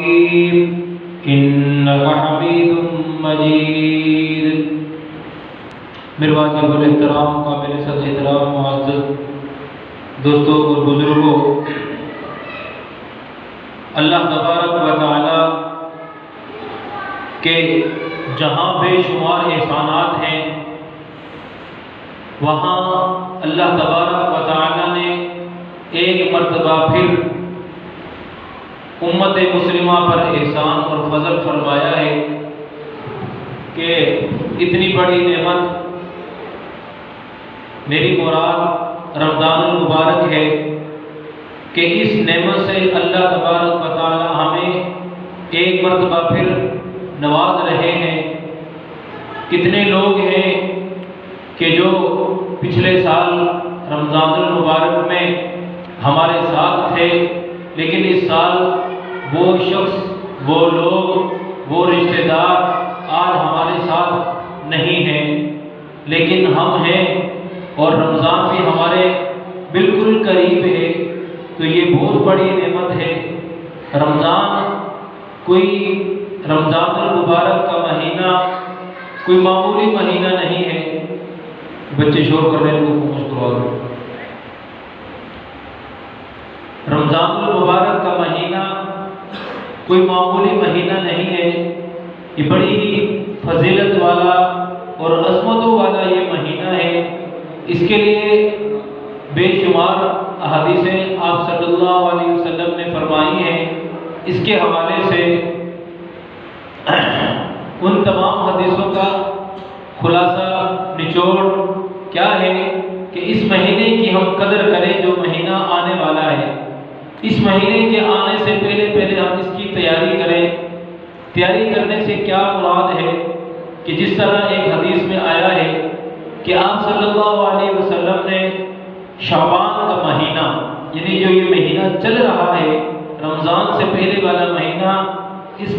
الرحيم إنك حميد مجيد. میرے واجب الاحترام قابل صد احترام معزز دوستوں اور بزرگوں، اللہ تبارک و تعالی کے جہاں بے شمار احسانات ہیں، وہاں اللہ تبارک و تعالی نے ایک مرتبہ پھر امت مسلمہ پر احسان اور فضل فرمایا ہے کہ اتنی بڑی نعمت، میری مراد رمضان المبارک ہے کہ اس نعمت سے اللہ تبارک و تعالی ہمیں ایک مرتبہ پھر نواز رہے ہیں. کتنے لوگ ہیں کہ جو پچھلے سال رمضان المبارک میں ہمارے ساتھ تھے، لیکن اس سال وہ شخص، وہ لوگ، وہ رشتہ دار آج ہمارے ساتھ نہیں ہیں، لیکن ہم ہیں اور رمضان بھی ہمارے بالکل قریب ہے. تو یہ بہت بڑی نعمت ہے. رمضان المبارک کا مہینہ کوئی معمولی مہینہ نہیں ہے. بچے شور کر رہے ہیں، ان کو خاموش کروا دو. رمضان المبارک کا مہینہ کوئی معمولی مہینہ نہیں ہے. یہ بڑی ہی فضیلت والا اور عظمتوں والا یہ مہینہ ہے. اس کے لیے بے شمار احادیثیں آپ صلی اللہ علیہ وسلم نے فرمائی ہیں. اس کے حوالے سے ان تمام حدیثوں کا خلاصہ نچوڑ کیا ہے کہ اس مہینے کی ہم قدر کریں جو مہینہ آنے والا ہے. اس مہینے کے آنے سے پہلے ہم اس کی تیاری کریں. تیاری کرنے سے کیا مراد ہے کہ جس طرح ایک حدیث میں آیا ہے کہ آپ صلی اللہ علیہ وسلم نے شعبان کا مہینہ، یعنی جو یہ مہینہ چل رہا ہے رمضان سے پہلے والا مہینہ، اس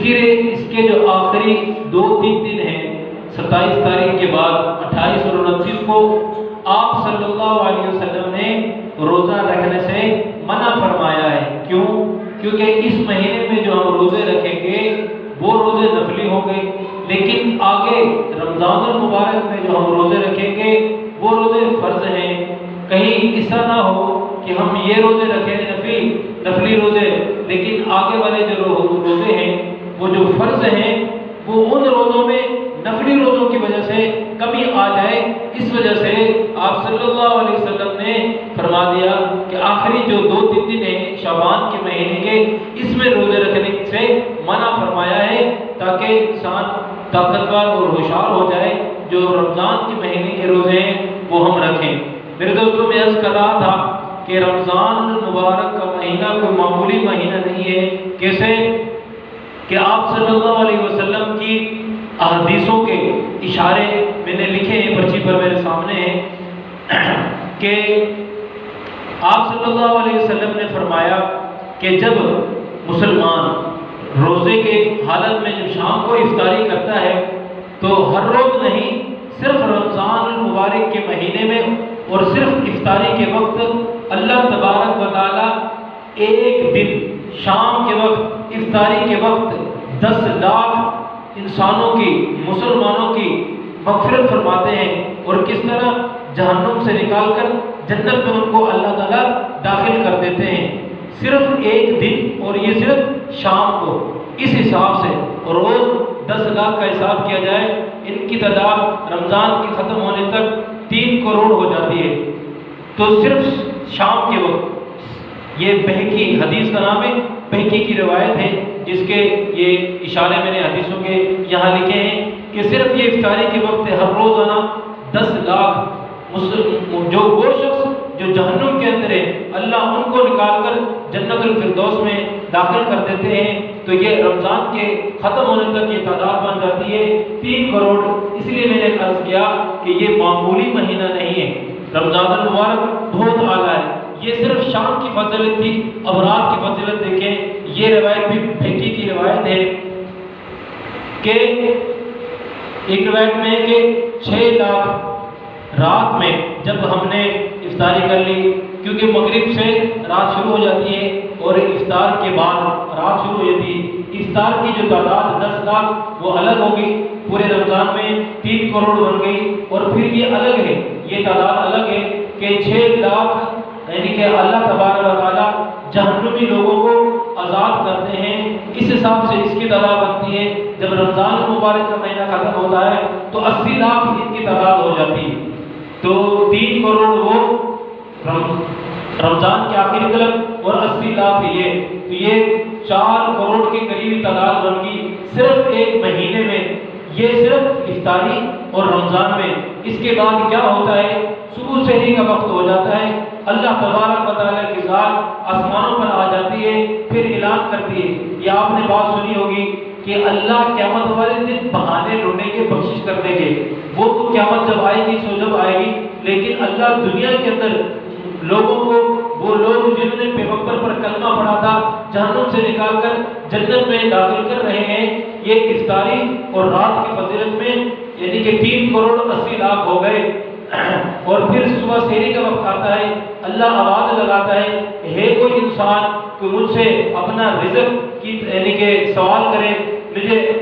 کے جو آخری 2-3 دن ہیں، 27 تاریخ کے بعد 28 اور 29 کو آپ صلی اللہ علیہ وسلم نے روزہ رکھنے سے منع فرمایا ہے. کیوں؟ کیونکہ اس مہینے میں جو ہم روزے رکھیں گے وہ روزے نفلی ہوں گے، لیکن آگے رمضان المبارک میں جو ہم روزے رکھیں گے وہ روزے فرض ہیں. کہیں ایسا نہ ہو کہ ہم یہ روزے رکھیں نفلی روزے، لیکن آگے والے جو روزے ہیں وہ جو فرض ہیں وہ ان روزوں میں نفلی روزوں کی وجہ سے کمی آ جائے. اس وجہ سے آپ صلی اللہ علیہ وسلم نے فرما دیا کہ آخری جو 2-3 دن ہیں شعبان کے مہینے کے، اس میں روزے رکھنے سے منع فرمایا ہے تاکہ انسان طاقتور اور ہوشیار ہو جائے. جو رمضان کے مہینے کے روزے ہیں وہ ہم رکھیں. میرے دوستوں، میں عرض کر رہا تھا کہ رمضان المبارک کا مہینہ کوئی معمولی مہینہ نہیں ہے. کیسے کہ آپ صلی اللہ علیہ وسلم کی احادیثوں کے اشارے میں نے لکھے ہیں، پرچی پر میرے سامنے ہیں، کہ آپ صلی اللہ علیہ وسلم نے فرمایا کہ جب مسلمان روزے کے حالت میں جب شام کو افطاری کرتا ہے تو ہر روز نہیں، صرف رمضان المبارک کے مہینے میں اور صرف افطاری کے وقت اللہ تبارک و تعالی ایک دن شام کے وقت، افطاری کے وقت 10 لاکھ انسانوں کی، مسلمانوں کی مغفرت فرماتے ہیں. اور کس طرح جہنم سے نکال کر جنت میں ان کو اللہ تعالیٰ داخل کر دیتے ہیں. صرف ایک دن، اور یہ صرف شام کو. اس حساب سے روز 10 لاکھ کا حساب کیا جائے، ان کی تعداد رمضان کی ختم ہونے تک 3 کروڑ ہو جاتی ہے. تو صرف شام کے وقت، یہ بہقی حدیث کا نام ہے، بہقی کی روایت ہے، جس کے یہ اشارے میں نے حدیثوں کے یہاں لکھے ہیں کہ صرف یہ افطاری کے وقت ہر روزانہ 10 لاکھ جو وہ شخص جو جہنم کے اندر ہے، اللہ ان کو نکال کر جنت الفردوس میں داخل کر دیتے ہیں. تو یہ رمضان کے ختم ہونے تک یہ تعداد بن جاتی ہے 3 کروڑ. اس لیے میں نے عرض کیا کہ یہ معمولی مہینہ نہیں ہے. رمضان المبارک بہت اعلیٰ ہے. یہ صرف شام کی فضیلت تھی، اب رات کی فضیلت دیکھیں. یہ روایت بھی بہقی کی روایت ہے کہ ایک روایت میں ہے کہ 6 لاکھ رات میں جب ہم نے افطاری کر لی، کیونکہ مغرب سے رات شروع ہو جاتی ہے اور افطار کے بعد رات شروع ہو جاتی ہے. اس افطار کی جو تعداد 10 لاکھ وہ الگ ہوگی، پورے رمضان میں 3 کروڑ بن گئی، اور پھر یہ الگ ہے، یہ تعداد الگ ہے کہ 6 لاکھ یعنی کہ اللہ تبارک و تعالیٰ جہنمی لوگوں کو آزاد کرتے ہیں، اس حساب سے اس کی تعداد بنتی ہے۔ جب رمضان المبارک کا مہینہ ختم ہوتا ہے تو 80 لاکھ ان کی تعداد ہو جاتی ہے، تو 3 کروڑ وہ رمضان کے آخری طرف اور 80 لاکھ یہ، تو یہ 4 کروڑ کے قریب تعداد بن گئی صرف ایک مہینے میں، یہ صرف افطاری اور رمضان میں۔ اس کے بعد کیا ہوتا ہے، صبح سحری کا وقت ہو جاتا ہے، اللہ تبارک و تعالیٰ کی ذات آسمانوں پر آ جاتی ہے، پھر اعلان کرتی ہے۔ یہ آپ نے بات سنی ہوگی کہ اللہ قیامت والے دن بہانے ڈھونڈیں گے بخشش کرنے کے، وہ تو قیامت جب آئے گی سو جب آئے گی، لیکن اللہ دنیا کے اندر لوگوں کو، وہ لوگ جنہوں نے پیغمبر پر کلمہ پڑھا تھا، جہنم سے نکال کر جنت میں داخل کر رہے ہیں۔ یہ افطاری اور رات کی فضیلت میں یعنی کہ 3 کروڑ 80 لاکھ ہو گئے، اور پھر صبح سحری کا وقت آتا ہے، اللہ آواز لگاتا ہے کوئی انسان کہ مجھ سے اپنا رزق کی یعنی کہ سوال کرے،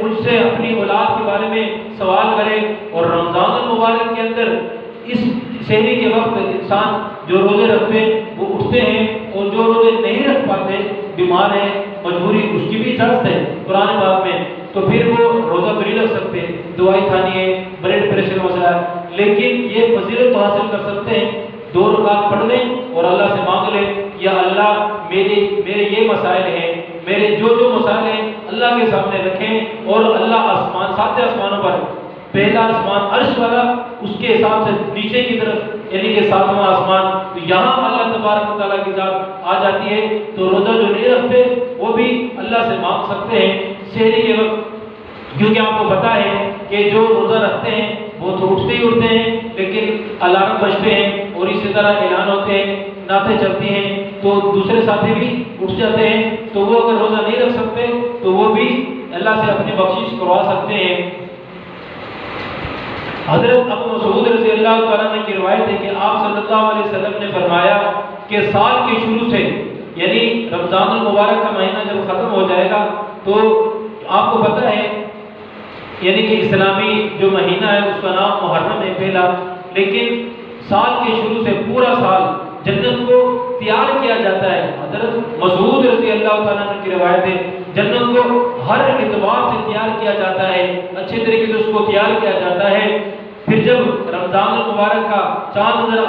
مجھ سے اپنی اولاد کے بارے میں سوال کرے۔ اور رمضان المبارک کے اندر اس سحری کے وقت انسان جو روزے رکھتے ہیں وہ اٹھتے ہیں، اور جو روزے نہیں رکھ پاتے، بیمار ہیں، مجبوری، اس کی بھی اجازت ہے قرآن پاک میں، تو پھر وہ روزہ تو نہیں رکھ سکتے، دوائی کھانی ہے، بلڈ پریشر مسئلہ ہے، لیکن یہ فضیلت تو حاصل کر سکتے ہیں، 2 رکعت پڑھ لیں اور اللہ سے مانگ لیں، یا اللہ میرے یہ مسائل ہیں، میرے جو مسائل ہیں اللہ کے سامنے رکھیں، اور اللہ آسمان 7 آسمانوں پر، پہلا آسمان عرش والا، اس کے حساب سے نیچے کی طرف یعنی کہ 7واں آسمان، تو یہاں اللہ تبارک و تعالیٰ کی ذات آ جاتی ہے، تو روزہ جو نہیں رکھتے وہ بھی اللہ سے مانگ سکتے ہیں سحری کے وقت، کیونکہ آپ کو پتہ ہے کہ جو روزہ رکھتے ہیں وہ تو اٹھتے ہی اٹھتے ہیں، لیکن الارم بجتے ہیں اور اسی طرح اعلان ہوتے ہیں، نعتیں چلتی ہیں، تو دوسرے ساتھی بھی اٹھ جاتے ہیں، تو وہ اگر روزہ نہیں رکھ سکتے تو وہ بھی اللہ سے اپنی بخشش کروا سکتے ہیں۔ حضرت ابو مسعود رضی اللہ تعالیٰ عنہ کی روایت ہے کہ آپ صلی اللہ علیہ وسلم نے فرمایا کہ سال کے شروع سے یعنی رمضان المبارک کا مہینہ جب ختم ہو جائے گا تو آپ کو پتہ ہے یعنی کہ اسلامی جو مہینہ ہے اس کا نام محرم ہے پہلا، لیکن سال کے شروع سے پورا سال جنت کو تیار کیا جاتا ہے۔ حضرت مسعود رضی اللہ تعالیٰ عنہ کی روایت ہے جنت کو ہر اعتبار سے تیار کیا جاتا ہے، اچھے طریقے سے اس کو تیار کیا جاتا ہے۔ پھر جب رمضان المبارک کا چاند نظر آ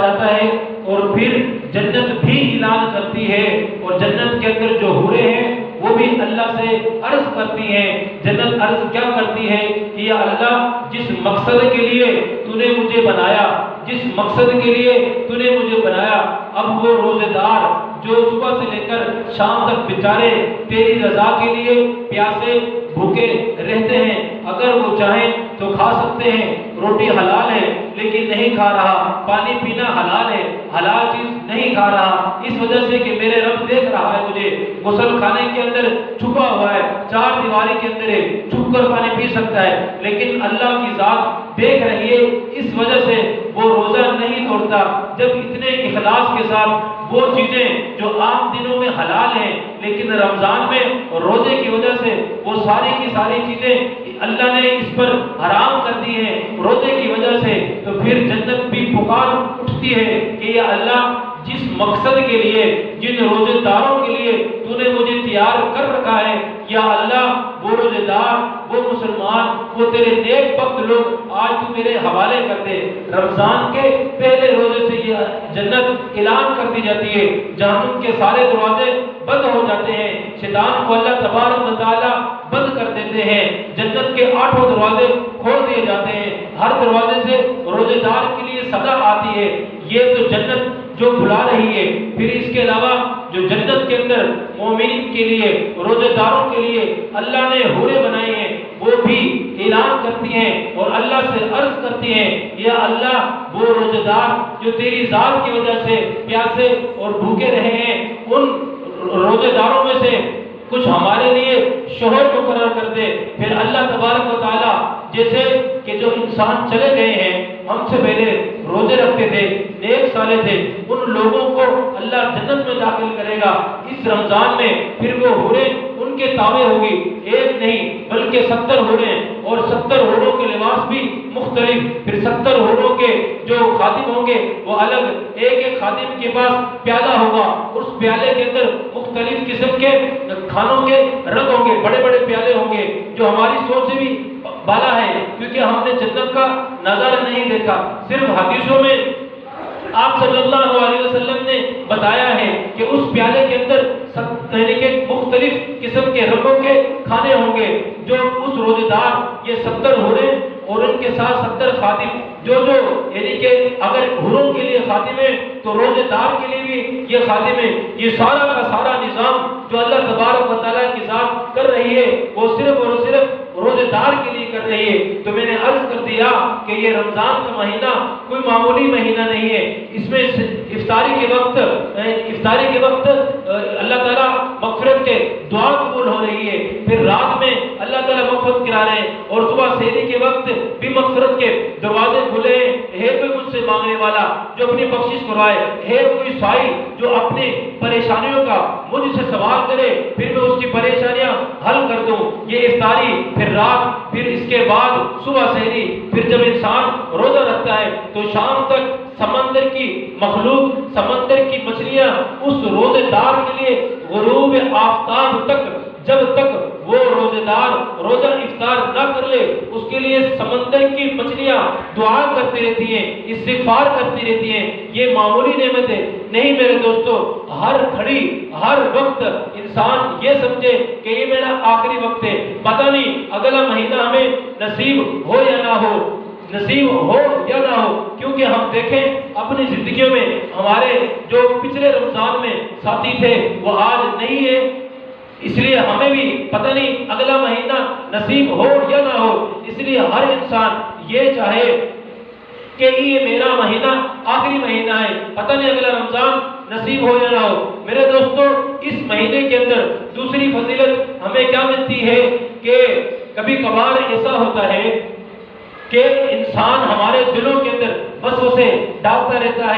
جاتا ہے اور پھر جنت بھی اعلان کرتی ہے، اور جنت کے اندر جو حوریں ہیں وہ بھی اللہ سے عرض کرتی ہیں، جنت عرض کیا کرتی ہے کہ یا اللہ جس مقصد کے لیے تو نے مجھے بنایا، جس مقصد کے لیے تو نے مجھے بنایا، اب وہ روزے دار جو صبح سے لے کر شام تک بیچارے تیری رضا کے لیے پیاسے بھوکے رہتے ہیں، اگر وہ چاہیں تو کھا سکتے ہیں، روٹی حلال ہے لیکن نہیں کھا رہا، پانی پینا حلال ہے، حلال چیز نہیں کھا رہا، اس وجہ سے کہ میرے رب دیکھ رہا ہے مجھے، غسل خانے کے اندر چھپا ہوا ہے، 4 دیواری کے اندر ہے، چھپ کر پانی پی سکتا ہے، لیکن اللہ کی ذات دیکھ رہی ہے، اس وجہ سے وہ روزہ نہیں توڑتا۔ جب اتنے اخلاص کے ساتھ وہ چیزیں جو عام دنوں میں حلال ہیں لیکن رمضان میں روزے کی وجہ سے وہ ساری کی ساری چیزیں اللہ نے اس پر حرام کر دی ہیں روزے کی وجہ سے، تو پھر جنت بھی پکار اٹھتی ہے کہ یا اللہ جس مقصد کے لیے، جن روزے داروں کے لیے تو نے مجھے تیار کر رکھا ہے، یا اللہ وہ روزے دار، وہ مسلمان، وہ تیرے نیک بخت لوگ آج تو میرے حوالے کر دے۔ رمضان کے پہلے روزے سے یہ جنت اعلان کر دی جاتی ہے، جہنم کے سارے دروازے بند ہو جاتے ہیں، شیطان کو اللہ تبارک و تعالیٰ بند کر دیتے ہیں، جنت کے 8 دروازے کھول دیے جاتے ہیں، ہر دروازے سے روزے دار کے لیے صدا آتی ہے۔ یہ تو جنت جو بلا رہی ہے، پھر اس کے علاوہ جو جنت کے اندر مومنین کے لیے، روزے داروں کے لیے اللہ نے حوریں بنائی ہیں، وہ بھی اعلان کرتی ہیں اور اللہ سے عرض کرتی ہیں یا اللہ وہ روزے دار جو تیری ذات کی وجہ سے پیاسے اور بھوکے رہے ہیں، ان روزے داروں میں سے کچھ ہمارے لیے شوہر مقرر کر دے۔ پھر اللہ تبارک و تعالیٰ جیسے کہ جو انسان چلے گئے ہیں ہم سے پہلے، روزے رکھتے تھے، نیک صالح تھے، ان لوگوں کو اللہ جنت میں داخل کرے گا اس رمضان میں۔ پھر وہ حوریں ان کے تابع ہوگی، ایک نہیں بلکہ 70 حوریں، اور 70 حوروں کے لباس بھی مختلف۔ پھر 70 حوروں کے جو خادم ہوں گے وہ الگ، ایک ایک خادم کے پاس پیالہ ہوگا، اس پیالے کے اندر مختلف قسم کے کھانوں کے رنگ ہوں گے، بڑے بڑے پیالے ہوں گے جو ہماری سوچ سے بھی بالا ہے، کیونکہ ہم نے جنت کا نظارہ نہیں دیکھا، صرف حدیثوں میں آپ صلی اللہ علیہ وسلم نے بتایا ہے کہ اس پیالے کے اندر مختلف قسم کے رنگوں کے کھانے ہوں گے جو اس روزے دار، یہ 70 حوریں اور ان کے ساتھ 70 خادم، جو یعنی کہ اگر حوروں کے لیے خادم ہے تو روزے دار کے لیے بھی یہ خادم ہے۔ یہ سارا کا سارا نظام جو اللہ تبارک و تعالیٰ کی ذات کر رہی ہے وہ صرف اور صرف روزے دار کے لیے کر رہی ہے۔ تو میں نے عرض کر دیا کہ یہ رمضان کا مہینہ کوئی معمولی مہینہ نہیں ہے، اس میں افطاری کے وقت اللہ تعالیٰ مغفرت کے دعا قبول ہو رہی ہے، پھر رات میں اللہ تعالیٰ مغفرت کرا رہے ہیں، اور صبح سحری کے وقت بھی مغفرت کے دروازے کھلے ہیں۔ ہے کوئی مجھ سے مانگنے والا جو اپنی بخشش کروائے، ہے کوئی سائل جو اپنے پریشانیوں کا مجھ سے سوال کرے، پھر میں اس کی پریشانیاں حل کر دوں۔ یہ افطاری، پھر رات، پھر اس کے بعد صبح سحری، پھر جب انسان روزہ رکھتا ہے تو شام تک سمندر کی مخلوق، سمندر کی مچھلیاں اس روزے دار کے لیے غروب آفتاب تک، جب تک وہ روزے دار روزہ افطار نہ کر لے، اس کے لیے سمندر کی مچھلیاں دعا کرتی رہتی ہیں، استغفار کرتی رہتی ہیں۔ یہ معمولی نعمتیں نہیں میرے دوستو، ہر گھڑی ہر وقت انسان یہ سمجھے کہ یہ میرا آخری وقت ہے، پتہ نہیں اگلا مہینہ ہمیں نصیب ہو یا نہ ہو، نصیب ہو یا نہ ہو، کیونکہ ہم دیکھیں اپنی زندگیوں میں ہمارے جو پچھلے رمضان میں ساتھی تھے وہ آج نہیں ہے، اس لیے ہمیں بھی پتہ نہیں اگلا مہینہ نصیب ہو یا نہ ہو، اس لیے ہر انسان یہ چاہے کہ یہ میرا مہینہ آخری مہینہ ہے، پتہ نہیں اگلا رمضان نصیب ہو یا نہ ہو۔ میرے دوستو، اس مہینے کے اندر دوسری فضیلت ہمیں کیا ملتی ہے کہ کبھی کبھار ایسا ہوتا ہے کہ انسان ہمارے دلوں کے اندر بس اسے ڈالتا رہتا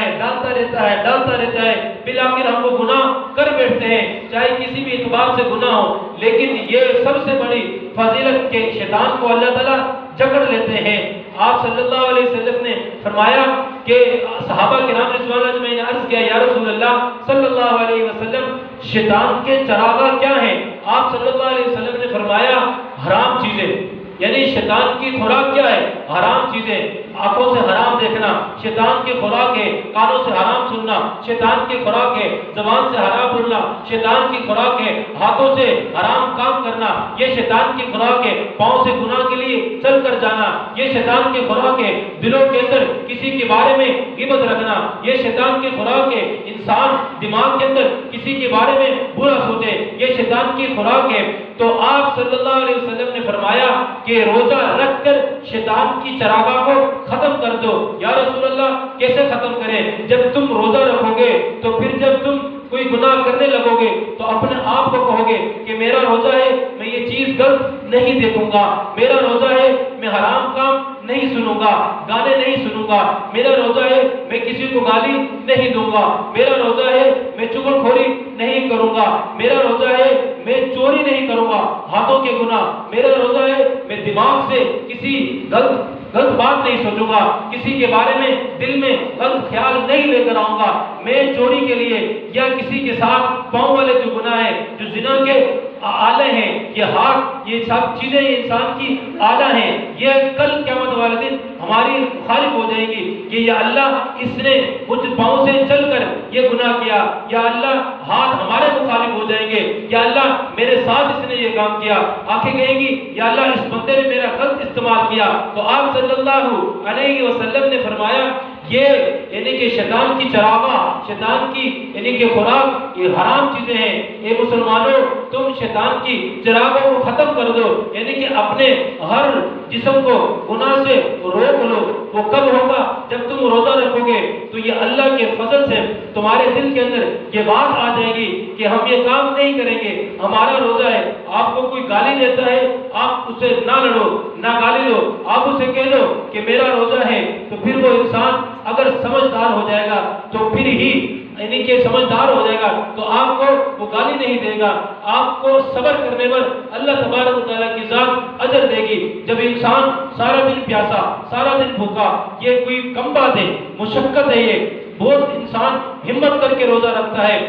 ہے، بالآخر ہم وہ گناہ کر بیٹھتے ہیں، چاہے کسی بھی اعتبار سے گناہ ہو، لیکن یہ سب سے بڑی فضیلت کے شیطان کو اللہ تعالیٰ جکڑ لیتے ہیں۔ آپ صلی اللہ علیہ وسلم نے فرمایا کہ صحابہ کرام رضوان اللہ میں نے عرض کیا، یا رسول اللہ صلی اللہ علیہ وسلم، شیطان کے چراغاں کیا ہیں؟ آپ صلی اللہ علیہ وسلم نے فرمایا حرام چیزیں، یعنی شیطان کی خوراک کیا ہے؟ حرام چیزیں، آنکھوں سے حرام دیکھنا شیطان کی خوراک ہے، کانوں سے حرام سننا شیطان کی خوراک ہے، زبان سے حرام بولنا شیطان کی خوراک ہے، ہاتھوں سے حرام کام کرنا یہ شیطان کی خوراک ہے، پاؤں سے گناہ کے لیے چل کر جانا یہ شیطان کی خوراک ہے، دلوں کے اندر کسی کے بارے میں غیبت رکھنا یہ شیطان کی خوراک ہے، انسان دماغ کے اندر کسی کے بارے میں برا سوچے یہ شیطان کی خوراک ہے۔ تو آپ صلی اللہ علیہ وسلم نے فرمایا کہ روزہ رکھ کر شیطان کی چراغاں کو ختم کر دو۔ یا رسول اللہ کیسے ختم کریں؟ جب تم روزہ رکھو گے تو پھر جب تم کوئی گناہ کرنے لگو گے تو اپنے آپ کو کہو گے کہ میرا روزہ ہے میں یہ چیز غلط نہیں دیکھوں گا، میرا روزہ ہے میں حرام کام نہیں سنوں گا، گانے نہیں سنوں گا، میرا روزہ ہے میں کسی کو گالی نہیں دوں گا، میرا روزہ ہے میں چغل خوری نہیں کروں گا، میرا روزہ ہے میں چوری نہیں کروں گا، ہاتھوں کے گناہ، میرا روزہ ہے میں دماغ سے کسی غلط بات نہیں سوچوں گا، کسی کے بارے میں دل میں غلط خیال نہیں لے کر آؤں گا، میں چوری کے لیے یا کسی کے ساتھ پاؤں والے جو گناہ ہیں جو زنا کے آلے ہیں، یہ ہاتھ یہ سب چیزیں انسان کی آلہ ہیں، یہ کل قیامت والے دن ہماری مخالف ہو جائیں گی کہ یا اللہ اس نے مجھ پاؤں سے چل کر یہ گناہ کیا، یا اللہ ہاتھ ہمارے مخالف ہو جائیں گے، یا اللہ میرے ساتھ اس نے یہ کام کیا، آنکھیں کہیں گی یا اللہ اس بندے نے میرا غلط استعمال کیا۔ تو آپ صلی اللہ علیہ وسلم نے فرمایا یہ یعنی کہ شیطان کی چراغاں، شیطان کی یعنی کہ خوراک یہ حرام چیزیں ہیں، اے مسلمانوں تم شیطان کی چراغوں کو ختم کر دو، یعنی کہ اپنے ہر جسم کو گناہ سے روک لو، وہ کب ہوگا؟ جب تم روزہ رکھو گے تو یہ اللہ کے فضل سے تمہارے دل کے اندر یہ بات آ جائے گی کہ ہم یہ کام نہیں کریں گے، ہمارا روزہ ہے۔ آپ کو کوئی گالی دیتا ہے، آپ اسے نہ لڑو، نہ گالی دو، آپ اسے کہہ دو کہ میرا روزہ ہے، تو پھر وہ انسان اگر سمجھدار ہو جائے گا تو پھر ہی یعنی کہ سمجھدار ہو جائے گا تو آپ کو وہ گالی نہیں دے گا، آپ کو صبر کرنے پر اللہ تبارک و تعالیٰ کی ذات اجر دے گی۔ جب انسان سارا دن پیاسا، سارا دن بھوکا، یہ کوئی کم بات ہے، مشقت ہے، یہ بہت انسان ہمت کر کے روزہ رکھتا ہے۔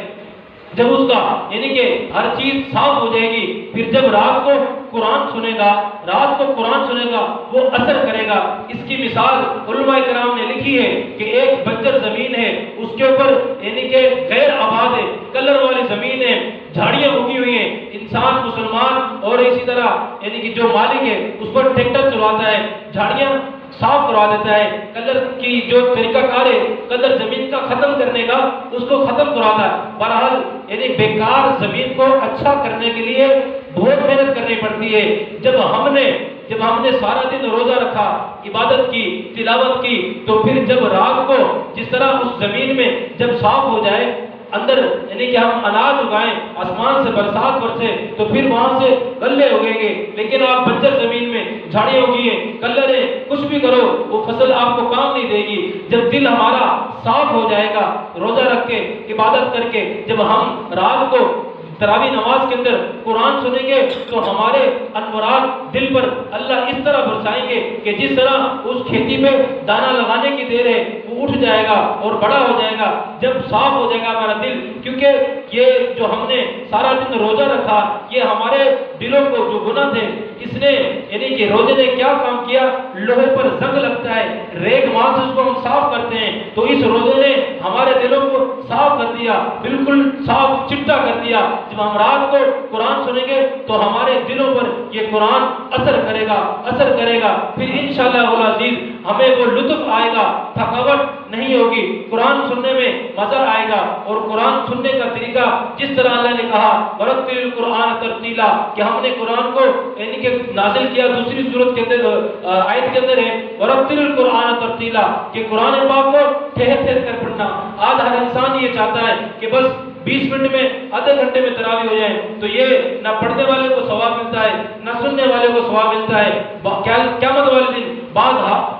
جب اس کا یعنی کہ ہر چیز صاف ہو جائے گی، پھر جب رات کو قرآن سنے گا، رات کو قرآن سنے گا، وہ اثر کرے گا۔ اس کی مثال علماء کرام نے لکھی ہے کہ ایک بنجر زمین ہے، اس کے اوپر یعنی کہ غیر آباد ہے، کلر والی زمین ہے، جھاڑیاں اگی ہوئی ہیں، انسان مسلمان اور اسی طرح یعنی کہ جو مالک ہے اس پر ٹریکٹر چلاتا ہے، جھاڑیاں صاف کروا دیتا ہے، کلر کی جو طریقہ کار ہے کلر زمین کا ختم کرنے کا اس کو ختم کراتا ہے۔ بہرحال یعنی بیکار زمین کو اچھا کرنے کے لیے بہت محنت کرنی پڑتی ہے۔ جب ہم نے سارا دن روزہ رکھا، عبادت کی، تلاوت کی، تو پھر جب رات کو جس طرح اس زمین میں جب صاف ہو جائے اندر یعنی کہ ہم اناج اگائیں، آسمان سے برسات برسے تو پھر وہاں سے غلے اگیں گے، لیکن آپ بنجر زمین میں جھاڑیاں اگی ہیں، کلر ہے، کچھ بھی کرو وہ فصل آپ کو کام نہیں دے گی۔ جب دل ہمارا صاف ہو جائے گا روزہ رکھ کے، عبادت کر کے، جب ہم رات کو تراویح نماز کے اندر قرآن سنیں گے تو ہمارے انوارات دل پر اللہ اس طرح برسائیں گے کہ جس طرح اس کھیتی میں دانہ لگانے کی دیر ہے وہ اٹھ جائے گا اور بڑا ہو جائے گا جب صاف ہو جائے گا ہمارا دل۔ کیونکہ یہ جو ہم نے سارا دن روزہ رکھا، یہ ہمارے دلوں کو جو گناہ تھے اس نے یعنی کہ روزے نے کیا کام کیا، لوہے پر زنگ لگتا ہے، ریگ مال سے اس کو ہم صاف کرتے ہیں، تو اس روزے نے ہمارے دلوں کو صاف کر دیا، بالکل صاف چٹا کر دیا۔ جب ہم رات کو قرآن سنیں گے تو ہمارے دلوں پر یہ قرآن اثر کرے گا، پھر انشاءاللہ العزیز ہمیں وہ لطف آئے گا، تھکاوٹ نہیں ہوگی، قرآن سننے میں مزہ آئے گا۔ اور قرآن سننے کا طریقہ جس طرح اللہ نے کہا ورتل القرآن ترتیلا، کہ ہم نے قرآن کو یعنی کہ نازل کیا، دوسری سورت کے اندر آیت کے اندر ہے ورتل القرآن ترتیلا، کہ قرآن پاک کو ٹھہر ٹھہر کر پڑھنا۔ آج ہر انسان یہ چاہتا ہے کہ بس 20 منٹ میں، آدھے گھنٹے میں تراویح ہو جائے، تو یہ نہ پڑھنے والے کو ثواب ملتا ہے نہ سننے والے کو ثواب ملتا ہے۔ قیامت والے دن بعض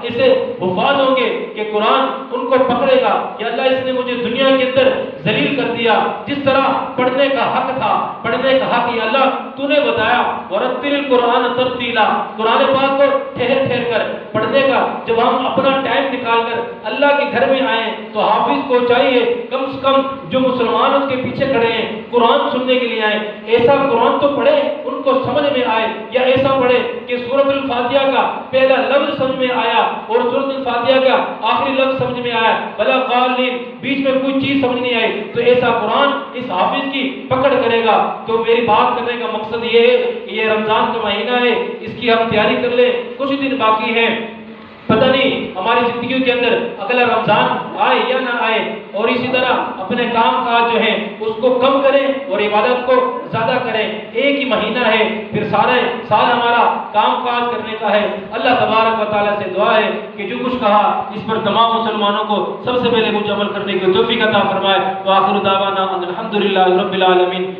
ایسے حفاظ ہوں گے کہ قرآن ان کو پکڑے گا کہ اللہ اس نے مجھے دنیا کے اندر ذلیل کر دیا، جس طرح پڑھنے کا حق تھا، پڑھنے کا حق یا اللہ تو نے بتایا ورتل القرآن ترتیلا، قرآن پاک کو ٹھہر ٹھہر کر پڑھنے کا۔ جب ہم اپنا ٹائم نکال کر اللہ کے گھر میں آئیں تو حافظ کو چاہیے کم سے کم جو مسلمان اس کے پیچھے کھڑے ہیں قرآن سننے کے لیے آئیں، ایسا قرآن تو پڑھے ان کو سمجھ میں آئے، یا ایسا پڑھے کہ سورۃ الفاتحہ کا پہلا لفظ سمجھ میں آیا اور سورۃ الفاتحہ کا آخری لفظ سمجھ میں آیا، بلا قالین بیچ میں کوئی چیز سمجھ نہیں آئی، تو ایسا قرآن اس حافظ کی پکڑ کرے گا۔ تو میری بات کرنے کا مقصد یہ ہے کہ یہ رمضان کا مہینہ ہے، اس کی ہم تیاری کر لیں، کچھ دن باقی ہیں، پتہ نہیں ہماری زندگی کے اندر اگلا رمضان آئے یا نہ آئے، اور اسی طرح اپنے کام کاج جو ہیں اس کو کم کریں اور عبادت کو زیادہ کریں۔ ایک ہی مہینہ ہے، پھر سارے سال ہمارا کام کاج کرنے کا ہے۔ اللہ تبارک و تعالیٰ سے دعا ہے کہ جو کچھ کہا اس پر تمام مسلمانوں کو سب سے پہلے کچھ عمل کرنے کی توفیق عطا فرمائے۔ وآخر دعوانا ان الحمدللہ رب العالمین۔